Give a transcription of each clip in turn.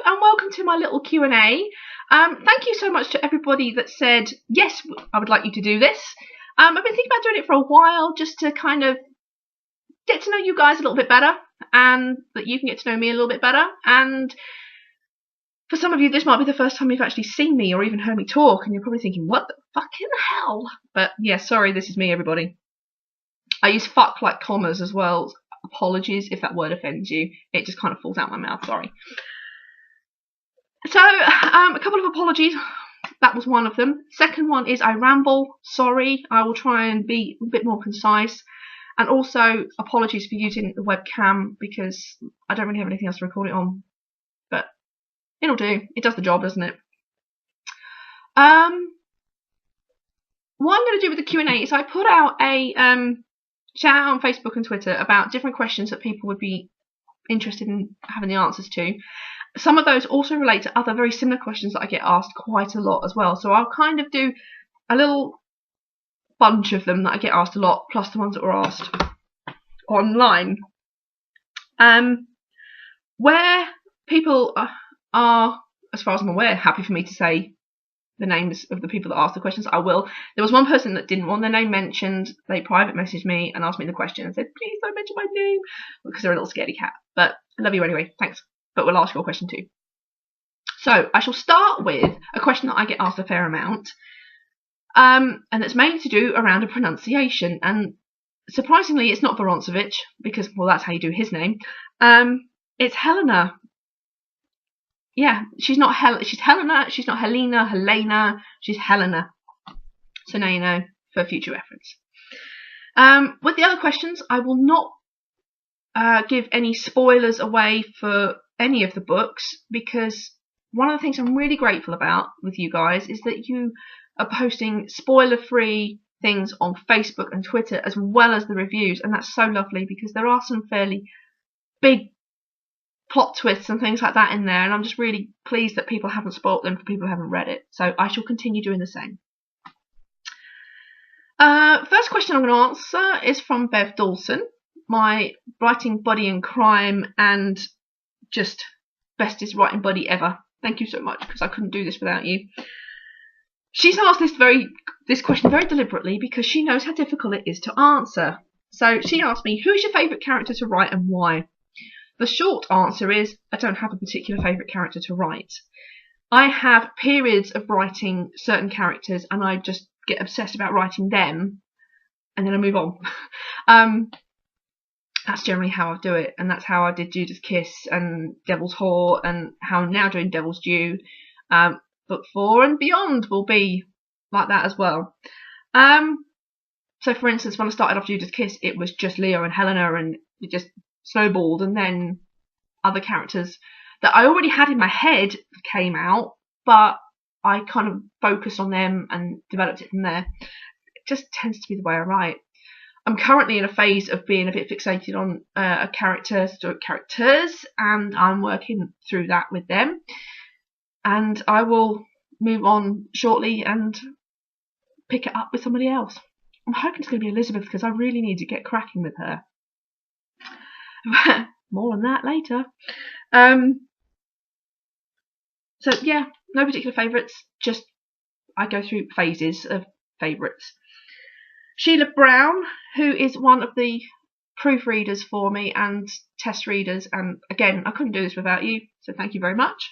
and welcome to my little Q&A. Thank you so much to everybody that said, yes, I would like you to do this. I've been thinking about doing it for a while just to kind of get to know you guys a little bit better and that you can get to know me a little bit better. And for some of you, this might be the first time you've actually seen me or even heard me talk, and you're probably thinking, what the fucking hell? But yeah, sorry, this is me, everybody. I use fuck like commas as well. Apologies if that word offends you. It just kind of falls out my mouth, sorry. So, a couple of apologies. That was one of them. Second one is I ramble. Sorry. I will try and be a bit more concise. And also, apologies for using the webcam because I don't really have anything else to record it on. But it'll do. It does the job, doesn't it? What I'm going to do with the Q&A is I put out a shout out on Facebook and Twitter about different questions that people would be interested in having the answers to. Some of those also relate to other very similar questions that I get asked quite a lot as well. So I'll kind of do a little bunch of them that I get asked a lot, plus the ones that were asked online. Where people are, as far as I'm aware, happy for me to say the names of the people that asked the questions, I will. There was one person that didn't want their name mentioned. They private messaged me and asked me the question and said, please don't mention my name, because they're a little scaredy cat. But I love you anyway, thanks. But we'll ask your question too. So I shall start with a question that I get asked a fair amount, and it's mainly to do around a pronunciation. And surprisingly, it's not Vorontsovich, because, well, that's how you do his name. It's Helena. Yeah, she's not she's Helena, she's not Helena, she's Helena. So now you know for future reference. With the other questions, I will not give any spoilers away for any of the books, because one of the things I'm really grateful about with you guys is that you are posting spoiler-free things on Facebook and Twitter as well as the reviews, and that's so lovely because there are some fairly big plot twists and things like that in there, and I'm just really pleased that people haven't spoilt them for people who haven't read it. So I shall continue doing the same. First question I'm going to answer is from Bev Dawson, my writing buddy in crime and just bestest writing buddy ever. Thank you so much, because I couldn't do this without you. She's asked this question very deliberately because she knows how difficult it is to answer. So she asked me, who's your favourite character to write and why? The short answer is I don't have a particular favourite character to write. I have periods of writing certain characters and I just get obsessed about writing them and then I move on. That's generally how I do it, and that's how I did Judas Kiss and Devil's Whore, and how I'm now doing Devil's Due. Book 4 and beyond will be like that as well. So for instance, when I started off Judas Kiss, it was just Leo and Helena, and it just snowballed, and then other characters that I already had in my head came out, but I kind of focused on them and developed it from there. It just tends to be the way I write. I'm currently in a phase of being a bit fixated on characters, and I'm working through that with them. And I will move on shortly and pick it up with somebody else. I'm hoping it's going to be Elizabeth, because I really need to get cracking with her. More on that later. So yeah, no particular favourites, just I go through phases of favourites. Sheila Brown, who is one of the proofreaders for me and test readers, and again, I couldn't do this without you, so thank you very much,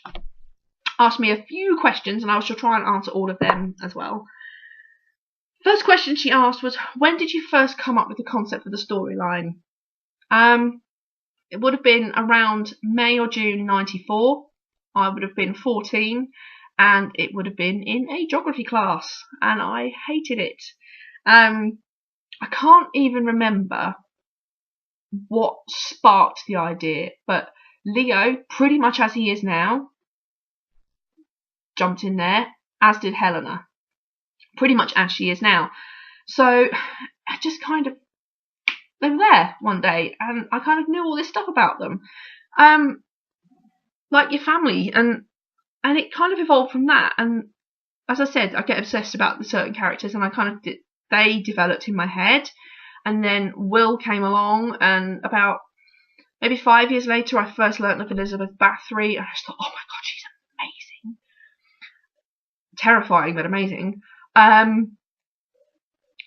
asked me a few questions and I shall try and answer all of them as well. First question she asked was, when did you first come up with the concept for the storyline? It would have been around May or June 94. I would have been 14 and it would have been in a geography class and I hated it. I can't even remember what sparked the idea, but Leo, pretty much as he is now, jumped in there, as did Helena, pretty much as she is now. So I just kind of, they were there one day and I kind of knew all this stuff about them, like your family, and it kind of evolved from that. And as I said, I get obsessed about the certain characters and I kind of they developed in my head, and then Will came along, and about maybe 5 years later, I first learnt of Elizabeth Bathory, and I just thought, oh my god, she's amazing. Terrifying, but amazing. And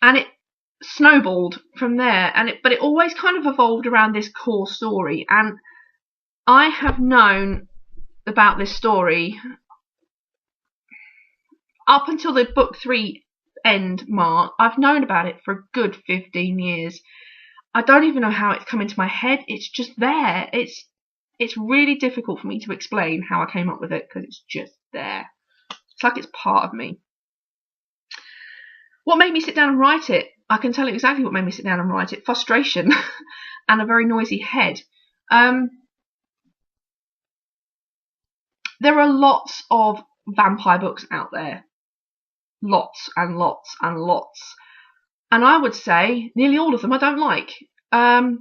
it snowballed from there, but it always kind of evolved around this core story, and I have known about this story up until the book 3 end mark. I've known about it for a good 15 years. I don't even know how it's come into my head. It's just there. It's really difficult for me to explain how I came up with it, because it's just there. It's like it's part of me. What made me sit down and write it? I can tell you exactly what made me sit down and write it. Frustration and a very noisy head. There are lots of vampire books out there. Lots and lots and lots. And I would say nearly all of them I don't like. The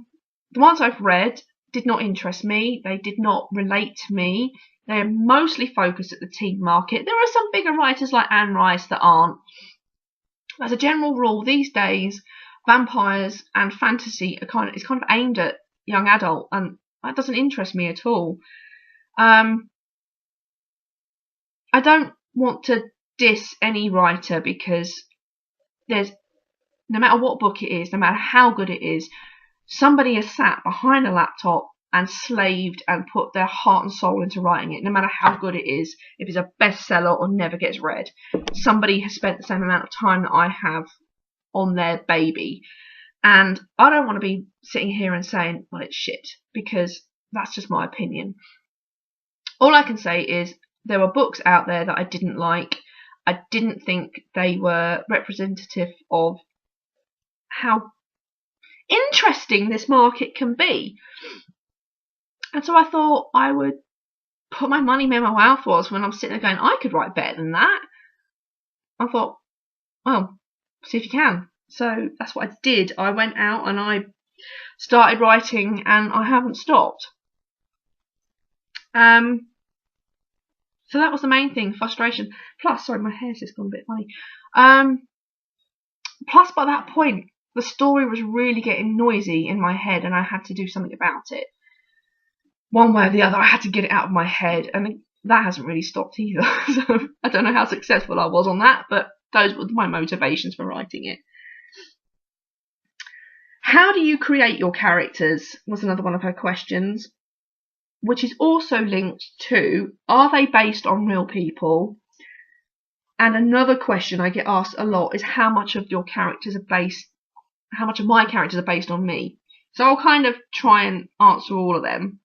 ones I've read did not interest me. They did not relate to me. They're mostly focused at the teen market. There are some bigger writers like Anne Rice that aren't. As a general rule, these days, vampires and fantasy are kind of aimed at young adult, and that doesn't interest me at all. I don't want to diss any writer, because there's, no matter what book it is, no matter how good it is, somebody has sat behind a laptop and slaved and put their heart and soul into writing it. No matter how good it is, if it's a bestseller or never gets read, somebody has spent the same amount of time that I have on their baby. And I don't want to be sitting here and saying, well, it's shit, because that's just my opinion. All I can say is there were books out there that I didn't like. I didn't think they were representative of how interesting this market can be. And so I thought I would put my money where my mouth was when I'm sitting there going, I could write better than that. I thought, well, see if you can. So that's what I did. I went out and I started writing, and I haven't stopped. So that was the main thing, frustration. Plus, sorry, my hair's just gone a bit funny. Plus, by that point, the story was really getting noisy in my head, and I had to do something about it. One way or the other, I had to get it out of my head, and that hasn't really stopped either. So I don't know how successful I was on that, but those were my motivations for writing it. How do you create your characters was another one of her questions, which is also linked to, are they based on real people? And another question I get asked a lot is how much of my characters are based on me. So I'll kind of try and answer all of them.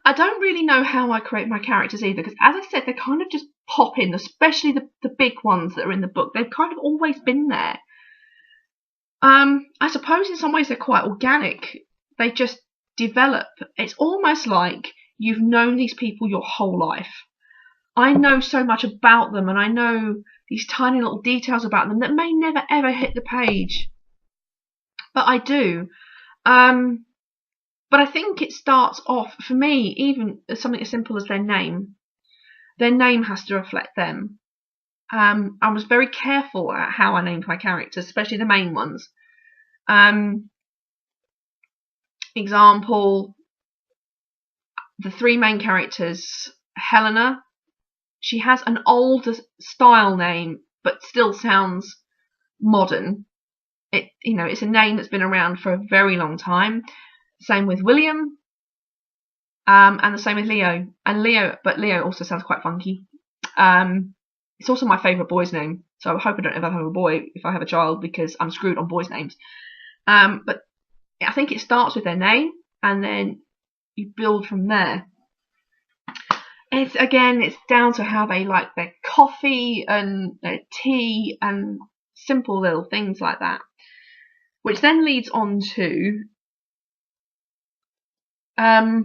I don't really know how I create my characters either, because as I said, they kind of just pop in, especially the big ones that are in the book. They've kind of always been there. I suppose in some ways they're quite organic. They just develop. It's almost like you've known these people your whole life. I know so much about them, and I know these tiny little details about them that may never ever hit the page, but I do. But I think it starts off, for me, even as something as simple as their name. Their name has to reflect them. I was very careful at how I named my characters, especially the main ones. Example, the three main characters, Helena, she has an older style name, but still sounds modern. It's a name that's been around for a very long time. Same with William, and the same with Leo. And Leo also sounds quite funky. It's also my favourite boy's name, so I hope I don't ever have a boy if I have a child, because I'm screwed on boys' names. But I think it starts with their name, and then you build from there. It's down to how they like their coffee and their tea and simple little things like that. Which then leads on to are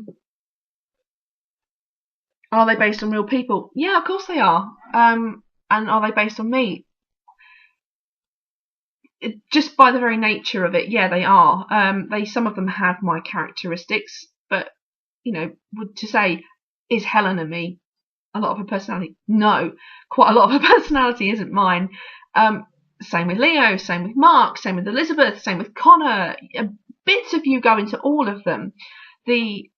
they based on real people? Yeah, of course they are. And are they based on me? Just by the very nature of it, yeah, they are. Some of them have my characteristics, but to say, is Helena me? A lot of her personality? No, quite a lot of her personality isn't mine. Same with Leo, same with Mark, same with Elizabeth, same with Connor. A bits of you go into all of them. The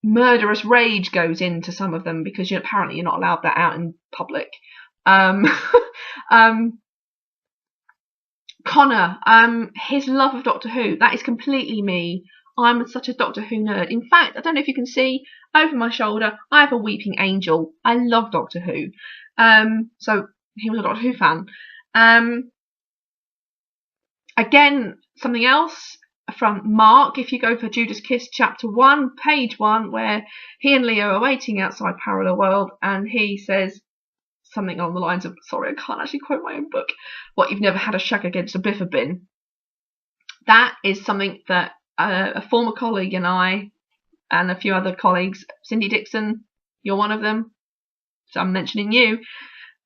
murderous rage goes into some of them because apparently you're not allowed that out in public. Connor, his love of Doctor Who, that is completely me. I'm such a Doctor Who nerd. In fact, I don't know if you can see over my shoulder, I have a weeping angel. I love Doctor Who. So he was a Doctor Who fan. Again, something else from Mark, if you go for Judas Kiss chapter 1, page 1, where he and Leo are waiting outside Parallel World, and he says something along the lines of, sorry, I can't actually quote my own book, what, you've never had a shag against a biffa bin. That is something that a former colleague and I, and a few other colleagues, Cindy Dixon, you're one of them, so I'm mentioning you,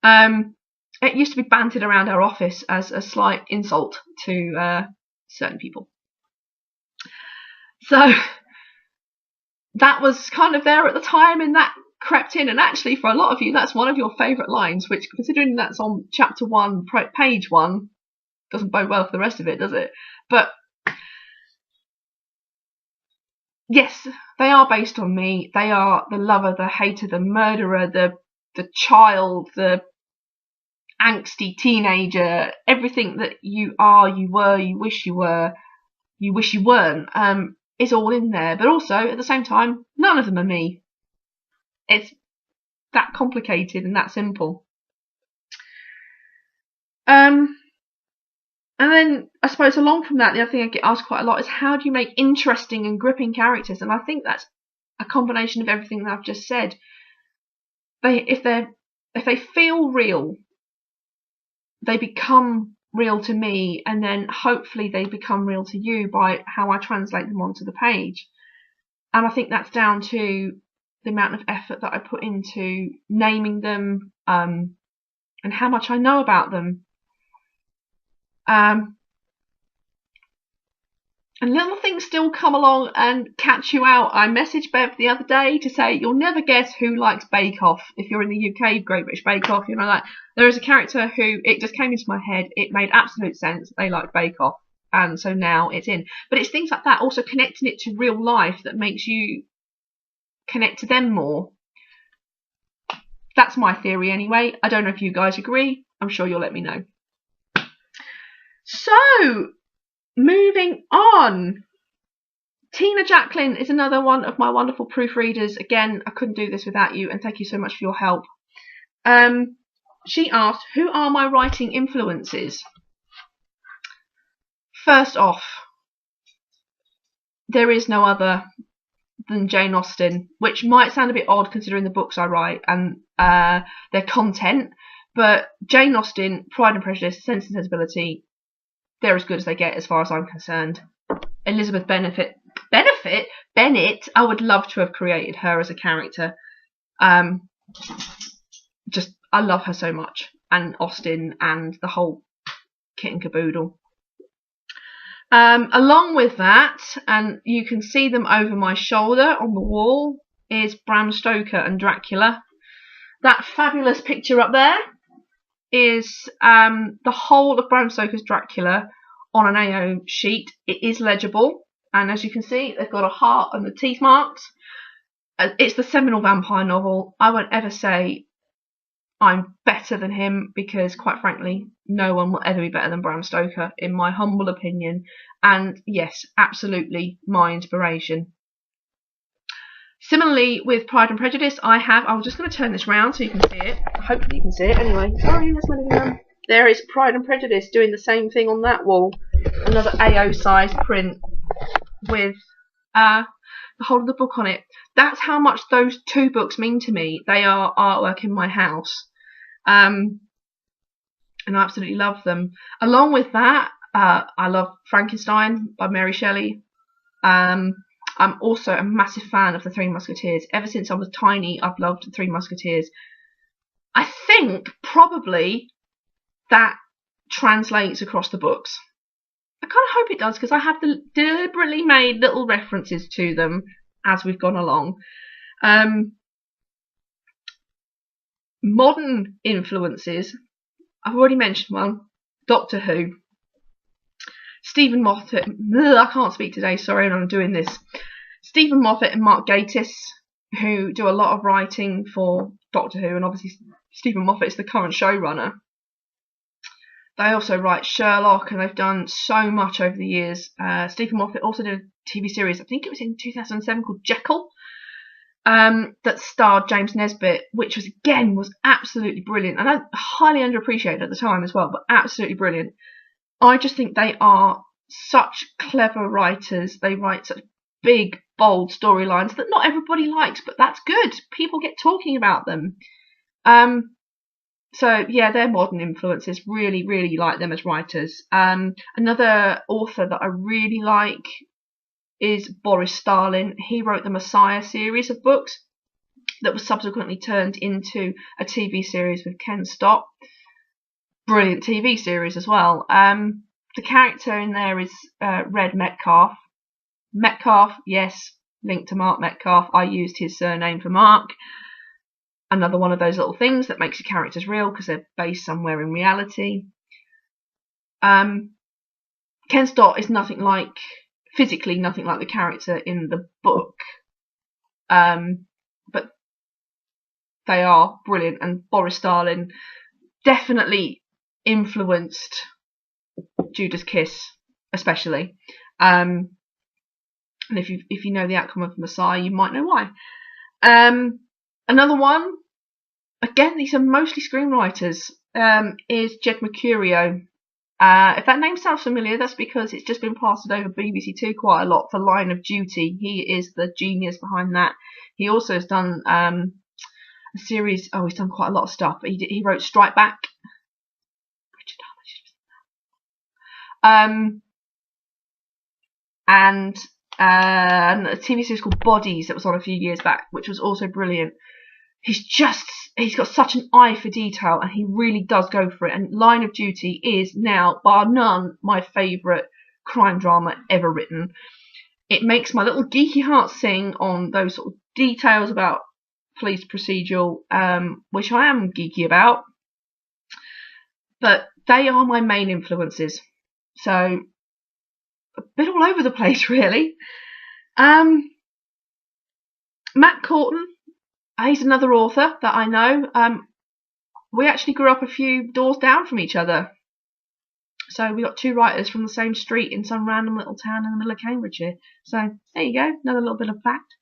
it used to be bantered around our office as a slight insult to certain people. So that was kind of there at the time, and that crept in. And actually, for a lot of you, that's one of your favourite lines, which, considering that's on chapter 1, page 1, doesn't bode well for the rest of it, does it? But yes, they are based on me. They are the lover, the hater, the murderer, the child, the angsty teenager, everything that you are, you were, you wish you were, you wish you weren't, is all in there. But also, at the same time, none of them are me. It's that complicated and that simple. And then, I suppose, along from that, the other thing I get asked quite a lot is, how do you make interesting and gripping characters? And I think that's a combination of everything that I've just said. If they feel real, they become real to me, and then hopefully they become real to you by how I translate them onto the page. And I think that's down to the amount of effort that I put into naming them, and how much I know about them. And little things still come along and catch you out. I messaged Bev the other day to say, you'll never guess who likes Bake Off. If you're in the UK, Great British Bake Off, you know that. There is a character who, it just came into my head, it made absolute sense, they like Bake Off. And so now it's in. But it's things like that, also connecting it to real life, that makes you connect to them more. That's my theory anyway. I don't know if you guys agree. I'm sure you'll let me know. So, moving on. Tina Jacqueline is another one of my wonderful proofreaders. Again, I couldn't do this without you, and thank you so much for your help. She asked, who are my writing influences? First off, there is no other than Jane Austen, which might sound a bit odd considering the books I write and their content, but Jane Austen, Pride and Prejudice, Sense and Sensibility, they're as good as they get as far as I'm concerned. Elizabeth Bennet, I would love to have created her as a character. Just, I love her so much, and Austen and the whole kit and caboodle. Along with that, and you can see them over my shoulder on the wall, is Bram Stoker and Dracula. That fabulous picture up there is the whole of Bram Stoker's Dracula on an AO sheet. It is legible, and as you can see, they've got a heart and the teeth marks. It's the seminal vampire novel. I won't ever say I'm better than him, because quite frankly, no one will ever be better than Bram Stoker, in my humble opinion. And yes, absolutely my inspiration. Similarly, with Pride and Prejudice, I'm just going to turn this round so you can see it. Hopefully you can see it. Anyway, sorry, that's my living room. There is Pride and Prejudice doing the same thing on that wall. Another AO size print with the whole of the book on it. That's how much those two books mean to me. They are artwork in my house. And I absolutely love them. Along with that, I love Frankenstein by Mary Shelley. I'm also a massive fan of the Three Musketeers. Ever since I was tiny, I've loved the Three Musketeers. I think probably that translates across the books. I kind of hope it does, because I have deliberately made little references to them as we've gone along. Modern influences, I've already mentioned one, Doctor Who. Stephen Moffat, I can't speak today, sorry, and I'm doing this. Stephen Moffat and Mark Gatiss, who do a lot of writing for Doctor Who, and obviously Stephen Moffat is the current showrunner. They also write Sherlock, and they've done so much over the years. Stephen Moffat also did a TV series, I think it was in 2007, called Jekyll, that starred James Nesbitt, which was absolutely brilliant, and highly underappreciated at the time as well, but absolutely brilliant. I just think they are such clever writers. They write such big, bold storylines that not everybody likes, but that's good. People get talking about them. So yeah, they're modern influences. Really, really like them as writers. Another author that I really like is Boris Starlin. He wrote the Messiah series of books that was subsequently turned into a TV series with Ken Stott. Brilliant TV series as well. The character in there is Red Metcalf. Metcalf, yes, linked to Mark Metcalf. I used his surname for Mark. Another one of those little things that makes your characters real because they're based somewhere in reality. Ken Stott is physically nothing like the character in the book. But they are brilliant, and Boris Starlin definitely influenced Judas Kiss, especially. And if you know the outcome of Messiah, you might know why. Another one, again, these are mostly screenwriters, is Jed Mercurio. If that name sounds familiar, that's because it's just been plastered over BBC Two quite a lot for Line of Duty. He is the genius behind that. He also has done a series. Oh, he's done quite a lot of stuff. He wrote Strike Back. And a TV series called Bodies that was on a few years back, which was also brilliant. He's got such an eye for detail, and he really does go for it. And Line of Duty is now, bar none, my favourite crime drama ever written. It makes my little geeky heart sing on those sort of details about police procedural, which I am geeky about. But they are my main influences. So, a bit all over the place, really. Matt Corton, he's another author that I know. We actually grew up a few doors down from each other. So we got two writers from the same street in some random little town in the middle of Cambridgeshire. So there you go, another little bit of fact.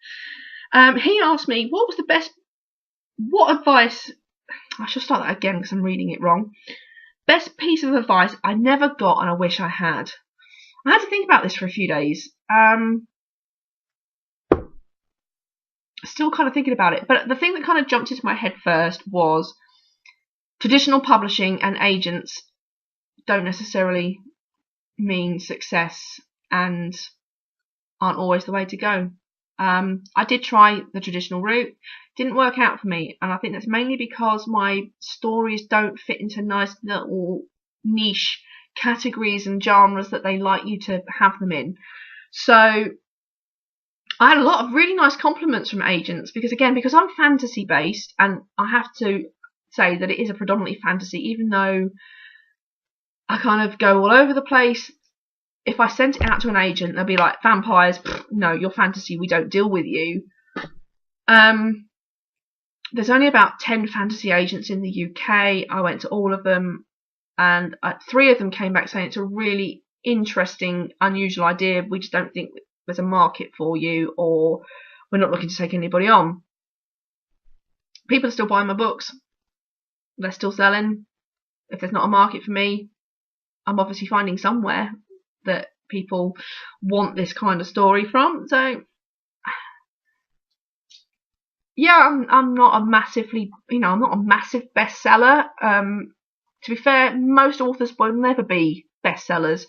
He asked me, what advice, I should start that again because I'm reading it wrong. Best piece of advice I never got and I wish I had. I had to think about this for a few days. Still kind of thinking about it. But the thing that kind of jumped into my head first was traditional publishing and agents don't necessarily mean success and aren't always the way to go. I did try the traditional route. Didn't work out for me, and I think that's mainly because my stories don't fit into nice little niche categories and genres that they like you to have them in. So I had a lot of really nice compliments from agents because I'm fantasy based, and I have to say that it is a predominantly fantasy, even though I kind of go all over the place. If I sent it out to an agent, they'll be like, vampires, no, you're fantasy, we don't deal with you. There's only about 10 fantasy agents in the UK. I went to all of them, and 3 of them came back saying it's a really interesting, unusual idea. We just don't think there's a market for you, or we're not looking to take anybody on. People are still buying my books. They're still selling. If there's not a market for me, I'm obviously finding somewhere that people want this kind of story from. So yeah, I'm not a massively, I'm not a massive bestseller. To be fair, most authors will never be bestsellers.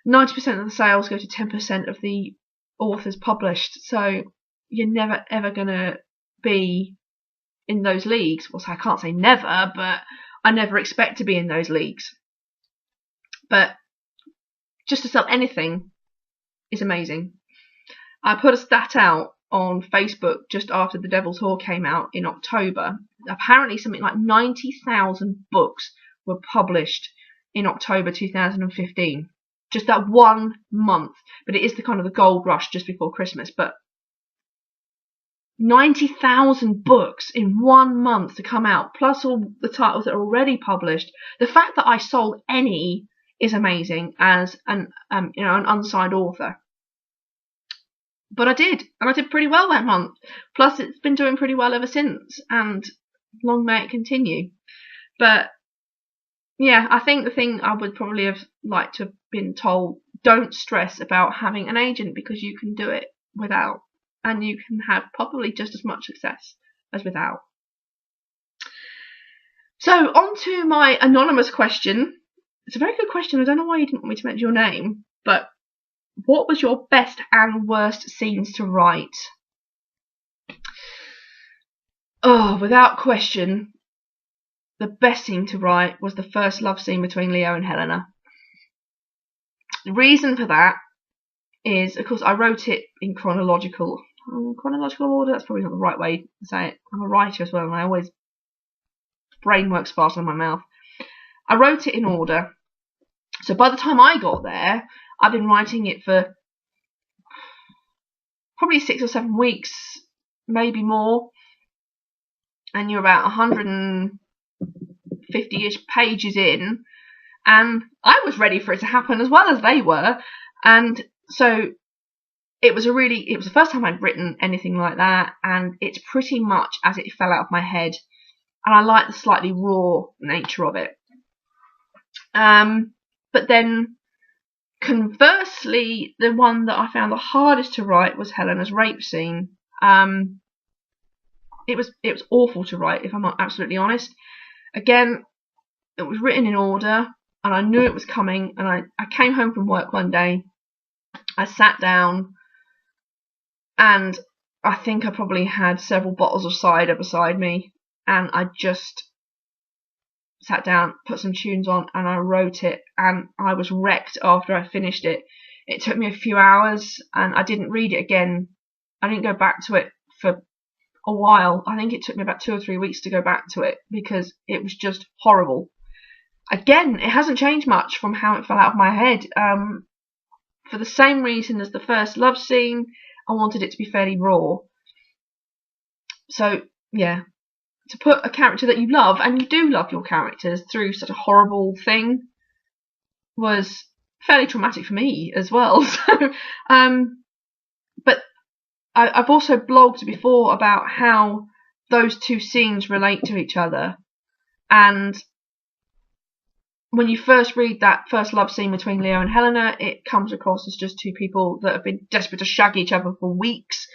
90% of the sales go to 10% of the authors published. So you're never ever gonna be in those leagues. Well, so I can't say never, but I never expect to be in those leagues. But just to sell anything is amazing. I put a stat out on Facebook just after The Devil's Whore came out in October. Apparently something like 90,000 books were published in October 2015. just that 1 month. But it is the kind of the gold rush just before Christmas. But 90,000 books in 1 month to come out, plus all the titles that are already published. The fact that I sold any is amazing as an an unsigned author. But I did, and I did pretty well that month. Plus, it's been doing pretty well ever since, and long may it continue. But yeah, I think the thing I would probably have liked to have been told: don't stress about having an agent, because you can do it without. And you can have probably just as much success as without. So, on to my anonymous question. It's a very good question. I don't know why you didn't want me to mention your name, but what was your best and worst scenes to write? Oh, without question, the best scene to write was the first love scene between Leo and Helena. The reason for that is, of course, I wrote it in chronological order. That's probably not the right way to say it. I'm a writer as well, and I always brain works faster than my mouth. I wrote it in order, so by the time I got there, I've been writing it for probably 6 or 7 weeks, maybe more, and you're about 150-ish pages in, and I was ready for it to happen as well as they were, and so it was the first time I'd written anything like that, and it's pretty much as it fell out of my head, and I like the slightly raw nature of it. But then, conversely, the one that I found the hardest to write was Helena's rape scene. It was awful to write, if I'm not absolutely honest. Again, it was written in order, and I knew it was coming, and I came home from work one day, I sat down, and I think I probably had several bottles of cider beside me, and I just sat down, put some tunes on, and I wrote it, and I was wrecked after I finished it. It took me a few hours, and I didn't read it again. I didn't go back to it for a while. I think it took me about 2 or 3 weeks to go back to it, because it was just horrible. Again, it hasn't changed much from how it fell out of my head. For the same reason as the first love scene, I wanted it to be fairly raw. So, yeah, to put a character that you love, and you do love your characters, through such a horrible thing was fairly traumatic for me as well. So, but I've also blogged before about how those two scenes relate to each other, and when you first read that first love scene between Leo and Helena, it comes across as just two people that have been desperate to shag each other for weeks,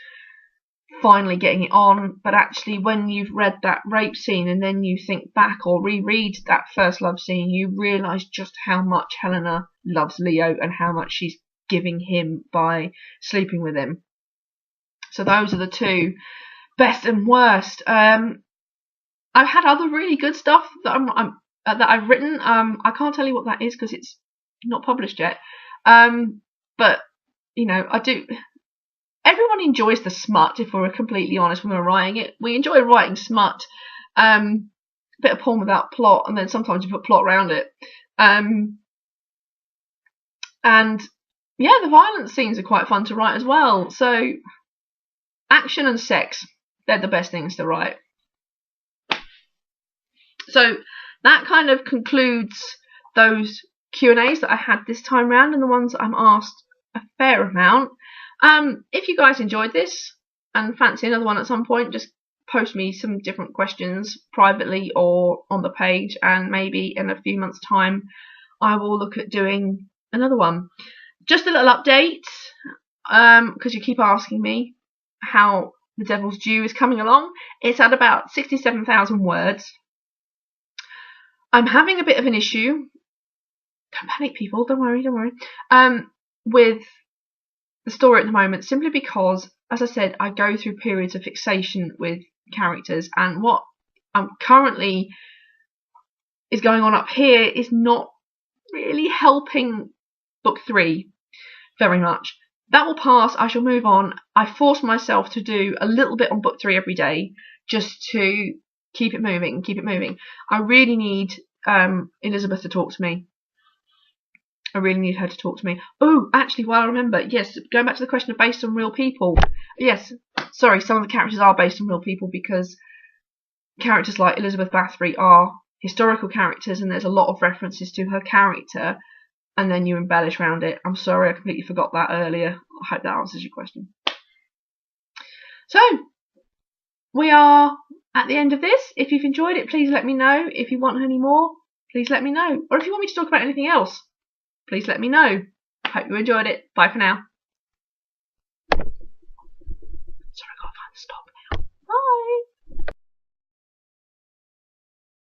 finally getting it on. But actually, when you've read that rape scene and then you think back or reread that first love scene, you realise just how much Helena loves Leo and how much she's giving him by sleeping with him. So those are the two best and worst. I've had other really good stuff that that I've written. I can't tell you what that is because it's not published yet. But I do. Everyone enjoys the smut, if we're completely honest, when we're writing it. We enjoy writing smut. Bit of porn without plot, and then sometimes you put plot around it. And yeah, the violence scenes are quite fun to write as well. So action and sex, they're the best things to write. So that kind of concludes those Q&As that I had this time round, and the ones that I'm asked a fair amount. If you guys enjoyed this and fancy another one at some point, just post me some different questions privately or on the page, and maybe in a few months' time I will look at doing another one. Just a little update, because you keep asking me how The Devil's Due is coming along. It's at about 67,000 words. I'm having a bit of an issue. Don't panic, people. Don't worry. With the story at the moment, simply because, as I said, I go through periods of fixation with characters, and what currently is going on up here is not really helping book 3 very much. That will pass. I shall move on. I force myself to do a little bit on book 3 every day, just to keep it moving. I really need Elizabeth to talk to me. I really need her to talk to me. Oh, actually, while I remember, yes, going back to the question of based on real people. Yes, sorry, some of the characters are based on real people because characters like Elizabeth Bathory are historical characters, and there's a lot of references to her character, and then you embellish around it. I'm sorry, I completely forgot that earlier. I hope that answers your question. So, we are at the end of this. If you've enjoyed it, please let me know. If you want any more, please let me know. Or if you want me to talk about anything else, please let me know. Hope you enjoyed it. Bye for now.